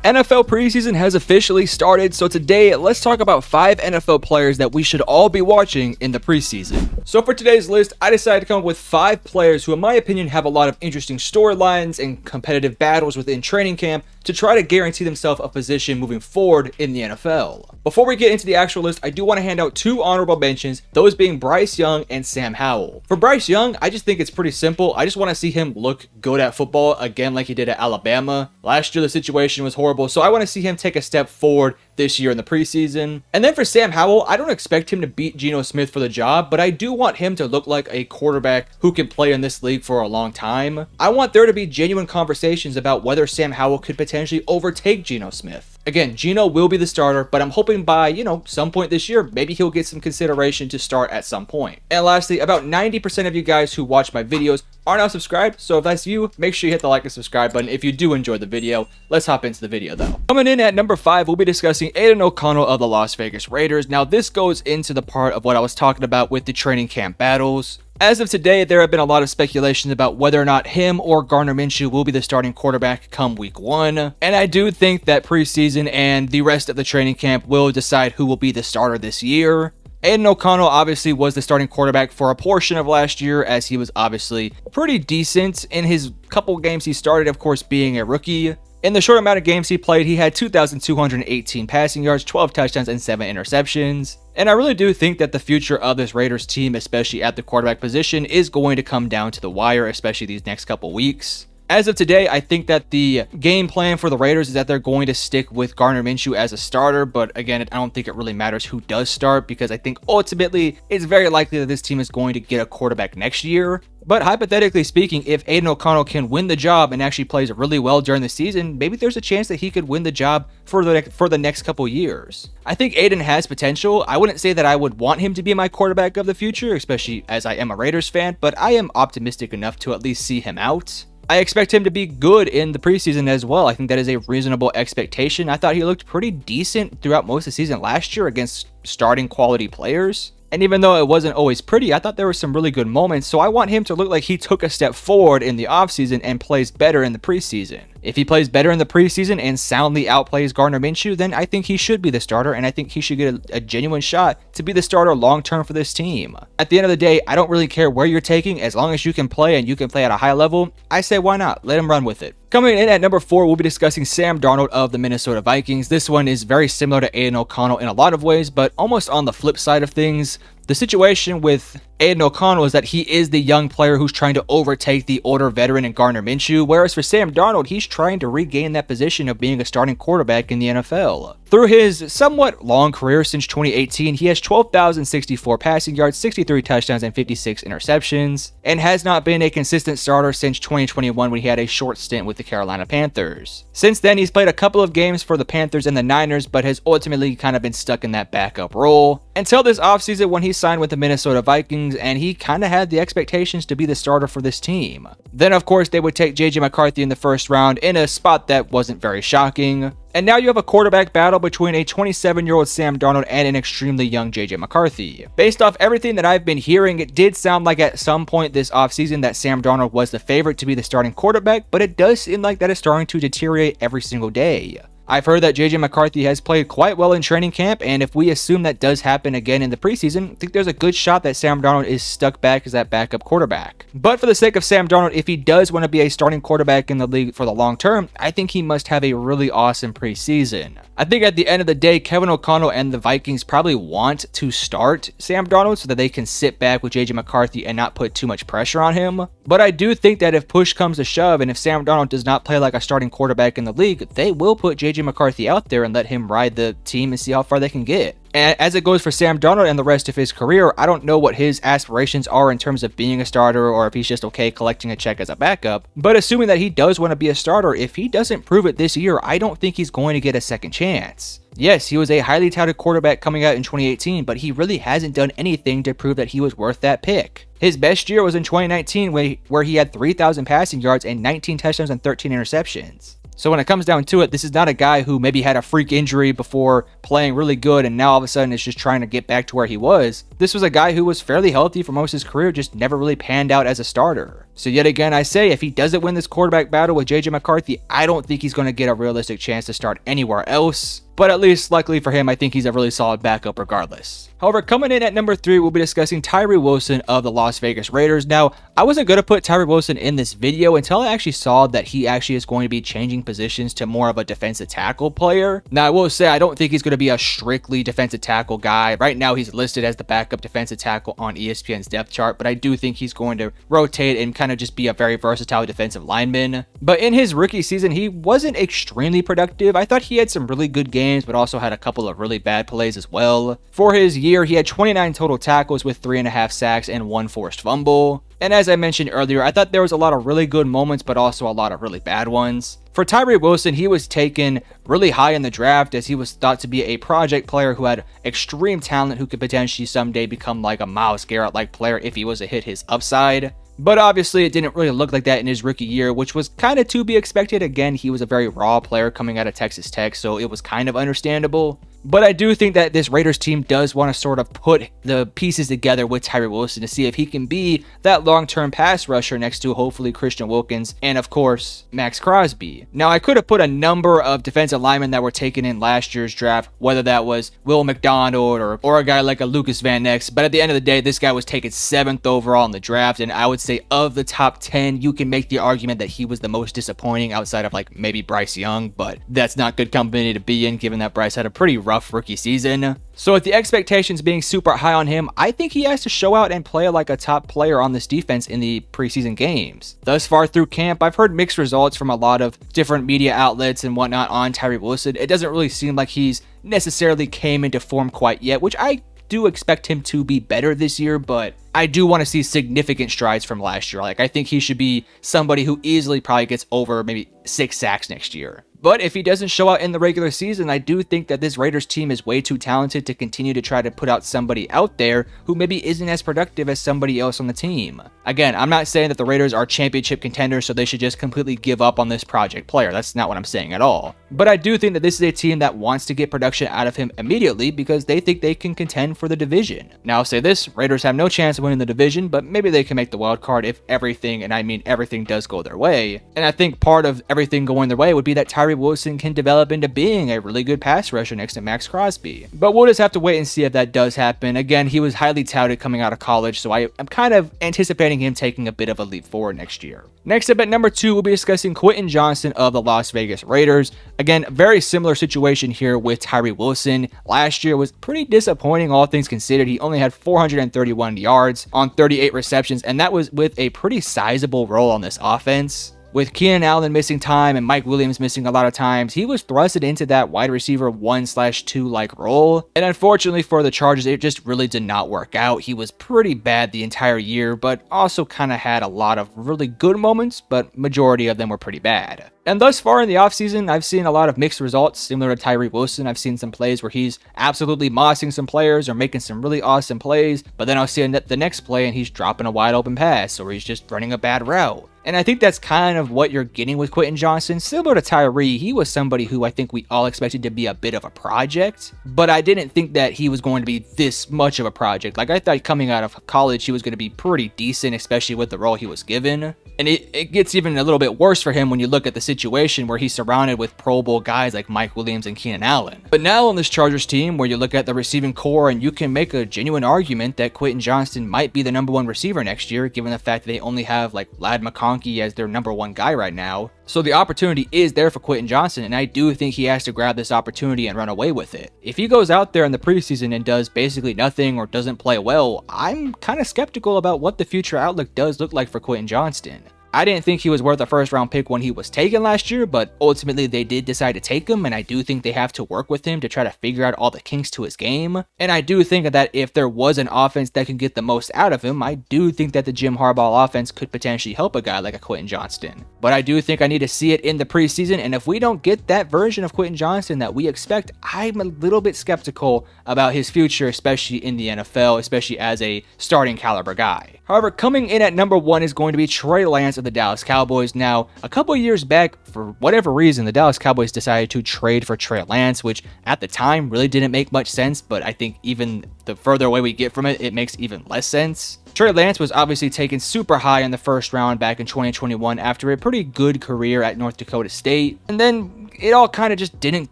NFL preseason has officially started, so today let's talk about 5 NFL players that we should all be watching in the preseason. So for today's list, I decided to come up with 5 players who in my opinion have a lot of interesting storylines and competitive battles within training camp to try to guarantee themselves a position moving forward in the NFL. Before we get into the actual list, I do want to hand out 2 honorable mentions, those being Bryce Young and Sam Howell. For Bryce Young, I just think it's pretty simple. I just want to see him look good at football again like he did at Alabama. Last year the situation was horrible, so I want to see him take a step forward this year in the preseason. And then for Sam Howell, I don't expect him to beat Geno Smith for the job, but I do want him to look like a quarterback who can play in this league for a long time. I want there to be genuine conversations about whether Sam Howell could potentially overtake Geno Smith. Again, Geno will be the starter, but I'm hoping by, some point this year, maybe he'll get some consideration to start at some point. And lastly, about 90% of you guys who watch my videos are now subscribed, so if that's you, make sure you hit the like and subscribe button if you do enjoy the video. Let's hop into the video though. Coming in at number 5, we'll be discussing Aidan O'Connell of the Las Vegas Raiders. Now this goes into the part of what I was talking about with the training camp battles. As of today, there have been a lot of speculations about whether or not him or Gardner Minshew will be the starting quarterback come week 1. And I do think that preseason and the rest of the training camp will decide who will be the starter this year. Aidan O'Connell obviously was the starting quarterback for a portion of last year, as he was obviously pretty decent in his couple games he started, of course, being a rookie. In the short amount of games he played, he had 2,218 passing yards, 12 touchdowns, and 7 interceptions. And I really do think that the future of this Raiders team, especially at the quarterback position, is going to come down to the wire, especially these next couple weeks. As of today, I think that the game plan for the Raiders is that they're going to stick with Gardner Minshew as a starter, but again, I don't think it really matters who does start because I think ultimately it's very likely that this team is going to get a quarterback next year. But hypothetically speaking, if Aidan O'Connell can win the job and actually plays really well during the season, maybe there's a chance that he could win the job for the next couple years. I think Aidan has potential. I wouldn't say that I would want him to be my quarterback of the future, especially as I am a Raiders fan, but I am optimistic enough to at least see him out. I expect him to be good in the preseason as well. I think that is a reasonable expectation. I thought he looked pretty decent throughout most of the season last year against starting quality players. And even though it wasn't always pretty, I thought there were some really good moments, so I want him to look like he took a step forward in the offseason and plays better in the preseason. If he plays better in the preseason and soundly outplays Gardner Minshew, then I think he should be the starter, and I think he should get a genuine shot to be the starter long-term for this team. At the end of the day, I don't really care where you're taking, as long as you can play and you can play at a high level, I say why not? Let him run with it. Coming in at number 4, we'll be discussing Sam Darnold of the Minnesota Vikings. This one is very similar to Aidan O'Connell in a lot of ways, but almost on the flip side of things. The situation with Aidan O'Connell is that he is the young player who's trying to overtake the older veteran in Gardner Minshew, whereas for Sam Darnold, he's trying to regain that position of being a starting quarterback in the NFL. Through his somewhat long career since 2018, he has 12,064 passing yards, 63 touchdowns, and 56 interceptions, and has not been a consistent starter since 2021 when he had a short stint with the Carolina Panthers. Since then, he's played a couple of games for the Panthers and the Niners, but has ultimately kind of been stuck in that backup role until this offseason when he signed with the Minnesota Vikings, and he kind of had the expectations to be the starter for this team. Then, of course, they would take JJ McCarthy in the first round in a spot that wasn't very shocking. And now you have a quarterback battle between a 27-year-old Sam Darnold and an extremely young JJ McCarthy. Based off everything that I've been hearing, it did sound like at some point this offseason that Sam Darnold was the favorite to be the starting quarterback, but it does seem like that is starting to deteriorate every single day. I've heard that JJ McCarthy has played quite well in training camp, and if we assume that does happen again in the preseason, I think there's a good shot that Sam Darnold is stuck back as that backup quarterback. But for the sake of Sam Darnold, if he does want to be a starting quarterback in the league for the long term, I think he must have a really awesome preseason. I think at the end of the day, Kevin O'Connell and the Vikings probably want to start Sam Darnold so that they can sit back with JJ McCarthy and not put too much pressure on him. But I do think that if push comes to shove and if Sam Darnold does not play like a starting quarterback in the league, they will put JJ McCarthy out there and let him ride the team and see how far they can get. And as it goes for Sam Darnold and the rest of his career, I don't know what his aspirations are in terms of being a starter or if he's just okay collecting a check as a backup. But assuming that he does want to be a starter, if he doesn't prove it this year, I don't think he's going to get a second chance. Yes, he was a highly touted quarterback coming out in 2018, but he really hasn't done anything to prove that he was worth that pick. His best year was in 2019 where he had 3,000 passing yards and 19 touchdowns and 13 interceptions. So when it comes down to it, this is not a guy who maybe had a freak injury before playing really good and now all of a sudden is just trying to get back to where he was. This was a guy who was fairly healthy for most of his career, just never really panned out as a starter. So yet again, I say, if he doesn't win this quarterback battle with JJ McCarthy, I don't think he's going to get a realistic chance to start anywhere else. But at least, luckily for him, I think he's a really solid backup regardless. However, coming in at number 3, we'll be discussing Tyree Wilson of the Las Vegas Raiders. Now, I wasn't going to put Tyree Wilson in this video until I actually saw that he actually is going to be changing positions to more of a defensive tackle player. Now, I will say, I don't think he's going to be a strictly defensive tackle guy. Right now, he's listed as the backup defensive tackle on ESPN's depth chart, but I do think he's going to rotate and kind of just be a very versatile defensive lineman. But in his rookie season, he wasn't extremely productive. I thought he had some really good games, but also had a couple of really bad plays as well. For his year, he had 29 total tackles with 3.5 sacks and 1 forced fumble. And as I mentioned earlier, I thought there was a lot of really good moments, but also a lot of really bad ones. For Tyree Wilson, he was taken really high in the draft as he was thought to be a project player who had extreme talent, who could potentially someday become like a Myles Garrett-like player if he was to hit his upside. But obviously, it didn't really look like that in his rookie year, which was kind of to be expected. Again, he was a very raw player coming out of Texas Tech, so it was kind of understandable. But I do think that this Raiders team does want to sort of put the pieces together with Tyree Wilson to see if he can be that long-term pass rusher next to hopefully Christian Wilkins and, of course, Max Crosby. Now, I could have put a number of defensive linemen that were taken in last year's draft, whether that was Will McDonald or a guy like a Lucas Van Ness, but at the end of the day, this guy was taken 7th overall in the draft, and I would say of the top 10, you can make the argument that he was the most disappointing outside of like maybe Bryce Young, but that's not good company to be in given that Bryce had a pretty rough rookie season. So with the expectations being super high on him, I think he has to show out and play like a top player on this defense in the preseason games. Thus far through camp, I've heard mixed results from a lot of different media outlets and whatnot on Tyree Wilson. It doesn't really seem like he's necessarily came into form quite yet, which I do expect him to be better this year, but I do want to see significant strides from last year. Like, I think he should be somebody who easily probably gets over maybe 6 sacks next year. But if he doesn't show out in the regular season, I do think that this Raiders team is way too talented to continue to try to put out somebody out there who maybe isn't as productive as somebody else on the team. Again, I'm not saying that the Raiders are championship contenders, so they should just completely give up on this project player. That's not what I'm saying at all. But I do think that this is a team that wants to get production out of him immediately because they think they can contend for the division. Now, I'll say this, Raiders have no chance of winning the division, but maybe they can make the wild card if everything, and I mean everything, does go their way. And I think part of everything going their way would be that Tyree Wilson can develop into being a really good pass rusher next to Max Crosby. But we'll just have to wait and see if that does happen. Again, he was highly touted coming out of college, so I'm kind of anticipating him taking a bit of a leap forward next year. Next up at number 2, we'll be discussing Quentin Johnston of the Las Vegas Raiders. Again, very similar situation here with Tyree Wilson. Last year was pretty disappointing, all things considered. He only had 431 yards on 38 receptions, and that was with a pretty sizable role on this offense. With Keenan Allen missing time and Mike Williams missing a lot of times, he was thrusted into that wide receiver 1/2 like role. And unfortunately for the Chargers, it just really did not work out. He was pretty bad the entire year, but also kind of had a lot of really good moments, but majority of them were pretty bad. And thus far in the offseason, I've seen a lot of mixed results similar to Tyree Wilson. I've seen some plays where he's absolutely mossing some players or making some really awesome plays, but then I'll see the next play and he's dropping a wide open pass or he's just running a bad route. And I think that's kind of what you're getting with Quentin Johnston. Similar to Tyree, he was somebody who I think we all expected to be a bit of a project, but I didn't think that he was going to be this much of a project. Like, I thought coming out of college, he was going to be pretty decent, especially with the role he was given. And it gets even a little bit worse for him when you look at the situation where he's surrounded with Pro Bowl guys like Mike Williams and Keenan Allen. But now on this Chargers team, where you look at the receiving core and you can make a genuine argument that Quentin Johnston might be the #1 receiver next year, given the fact that they only have like Lad McConkey as their #1 guy right now. So the opportunity is there for Quentin Johnston, and I do think he has to grab this opportunity and run away with it. If he goes out there in the preseason and does basically nothing or doesn't play well, I'm kind of skeptical about what the future outlook does look like for Quentin Johnston. I didn't think he was worth a first-round pick when he was taken last year, but ultimately they did decide to take him, and I do think they have to work with him to try to figure out all the kinks to his game. And I do think that if there was an offense that could get the most out of him, I do think that the Jim Harbaugh offense could potentially help a guy like a Quentin Johnston. But I do think I need to see it in the preseason, and if we don't get that version of Quentin Johnston that we expect, I'm a little bit skeptical about his future, especially in the NFL, especially as a starting caliber guy. However, coming in at #1 is going to be Trey Lance of the Dallas Cowboys. Now, a couple years back, for whatever reason, the Dallas Cowboys decided to trade for Trey Lance, which at the time really didn't make much sense, but I think even the further away we get from it, it makes even less sense. Trey Lance was obviously taken super high in the first round back in 2021 after a pretty good career at North Dakota State, and then it all kind of just didn't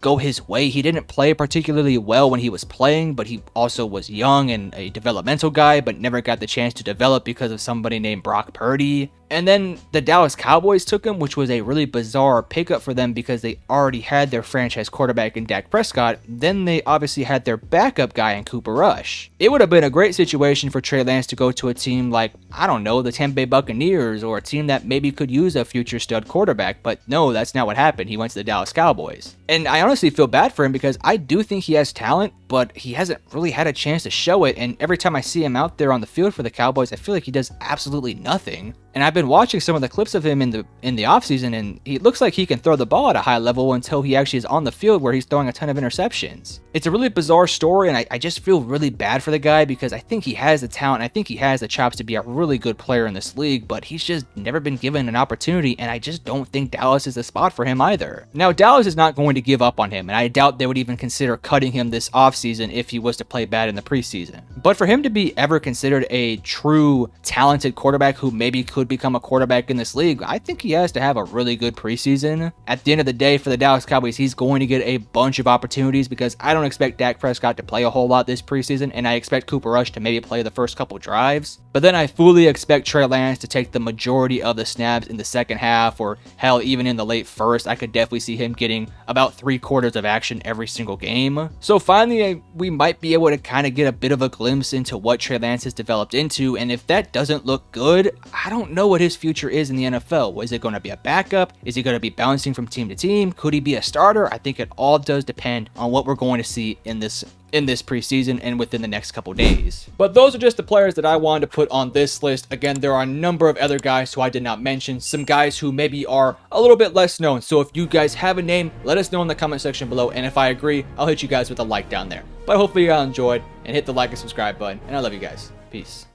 go his way. He didn't play particularly well when he was playing, but he also was young and a developmental guy, but never got the chance to develop because of somebody named Brock Purdy. And then the Dallas Cowboys took him, which was a really bizarre pickup for them because they already had their franchise quarterback in Dak Prescott. Then they obviously had their backup guy in Cooper Rush. It would have been a great situation for Trey Lance to go to a team like, I don't know, the Tampa Bay Buccaneers, or a team that maybe could use a future stud quarterback. But no, that's not what happened. He went to the Dallas Cowboys. And I honestly feel bad for him because I do think he has talent, but he hasn't really had a chance to show it. And every time I see him out there on the field for the Cowboys, I feel like he does absolutely nothing. And I've been watching some of the clips of him in the offseason, and he looks like he can throw the ball at a high level until he actually is on the field where he's throwing a ton of interceptions. It's a really bizarre story, and I just feel really bad for the guy because I think he has the talent, I think he has the chops to be a really good player in this league, but he's just never been given an opportunity, and I just don't think Dallas is the spot for him either. Now, Dallas is not going to give up on him, and I doubt they would even consider cutting him this offseason if he was to play bad in the preseason. But for him to be ever considered a true talented quarterback who maybe could become a quarterback in this league, I think he has to have a really good preseason. At the end of the day, for the Dallas Cowboys, he's going to get a bunch of opportunities because I don't expect Dak Prescott to play a whole lot this preseason, and I expect Cooper Rush to maybe play the first couple drives. But then I fully expect Trey Lance to take the majority of the snaps in the second half, or hell, even in the late first. I could definitely see him getting about 3/4 of action every single game. So finally, we might be able to kind of get a bit of a glimpse into what Trey Lance has developed into, and if that doesn't look good, I don't know what his future is in the NFL. Is it going to be a backup? Is he going to be bouncing from team to team? Could he be a starter? I think it all does depend on what we're going to see in this preseason and within the next couple days. But those are just the players that I wanted to put on this list. Again, there are a number of other guys who I did not mention, some guys who maybe are a little bit less known. So if you guys have a name, let us know in the comment section below, and if I agree, I'll hit you guys with a like down there. But hopefully you all enjoyed, and hit the like and subscribe button, and I love you guys. Peace.